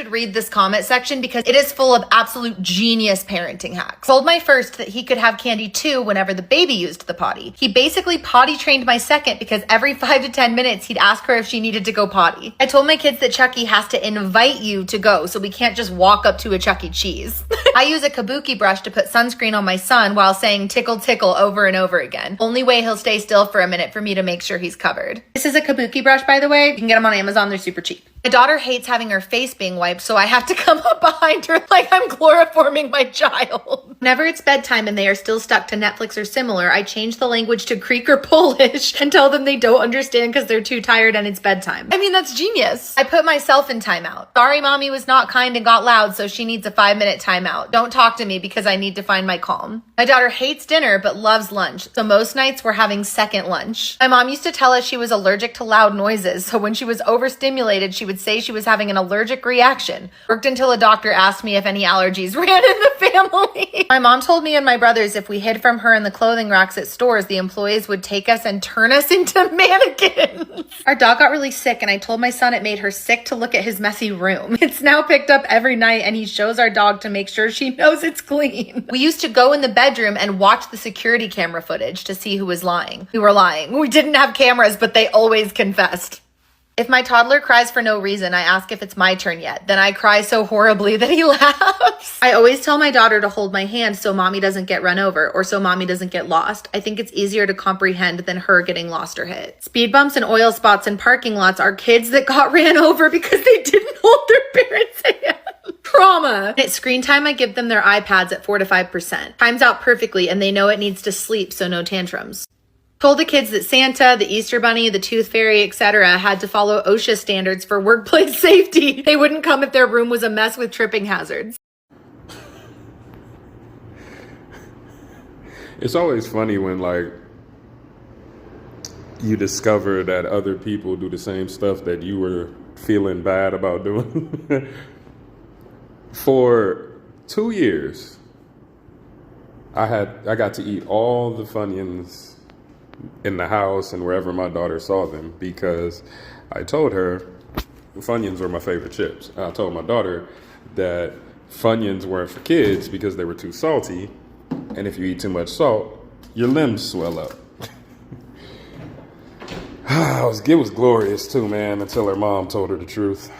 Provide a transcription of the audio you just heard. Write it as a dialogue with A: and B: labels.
A: Should read this comment section because it is full of absolute genius parenting hacks. Told my first that he could have candy too whenever the baby used the potty. He basically potty trained my second because every 5 to 10 minutes he'd ask her if she needed to go potty. I told my kids that Chucky has to invite you to go, so we can't just walk up to a Chuck E. Cheese. I use a kabuki brush to put sunscreen on my son while saying tickle tickle over and over again. Only way he'll stay still for a minute for me to make sure he's covered. This is a kabuki brush, by the way. You can get them on Amazon. They're super cheap. My daughter hates having her face being wiped, so I have to come up behind her like I'm chloroforming my child. Whenever it's bedtime and they are still stuck to Netflix or similar, I change the language to Greek or Polish and tell them they don't understand because they're too tired and it's bedtime. I mean, that's genius. I put myself in timeout. Sorry, mommy was not kind and got loud, so she needs a 5-minute timeout. Don't talk to me because I need to find my calm. My daughter hates dinner but loves lunch, so most nights we're having second lunch. My mom used to tell us she was allergic to loud noises, so when she was overstimulated, she would say she was having an allergic reaction. Worked until a doctor asked me if any allergies ran in the family. My mom told me and my brothers if we hid from her in the clothing racks at stores, the employees would take us and turn us into mannequins. Our dog got really sick and I told my son it made her sick to look at his messy room. It's now picked up every night and he shows our dog to make sure she knows it's clean. We used to go in the bedroom and watch the security camera footage to see who was lying. We were lying. We didn't have cameras, but they always confessed. If my toddler cries for no reason, I ask if it's my turn yet. Then I cry so horribly that he laughs. I always tell my daughter to hold my hand so mommy doesn't get run over or so mommy doesn't get lost. I think it's easier to comprehend than her getting lost or hit. Speed bumps and oil spots in parking lots are kids that got ran over because they didn't hold their parents' hand. Trauma. At screen time, I give them their iPads at 4 to 5%. Times out perfectly and they know it needs to sleep, so no tantrums. Told the kids that Santa, the Easter Bunny, the Tooth Fairy, etc. had to follow OSHA standards for workplace safety. They wouldn't come if their room was a mess with tripping hazards.
B: It's always funny when, like, you discover that other people do the same stuff that you were feeling bad about doing. For 2 years, I got to eat all the Funyuns in the house and wherever my daughter saw them because I told her Funyuns were my favorite chips. And I told my daughter that Funyuns weren't for kids because they were too salty, and if you eat too much salt, your limbs swell up. It was glorious too, man, until her mom told her the truth.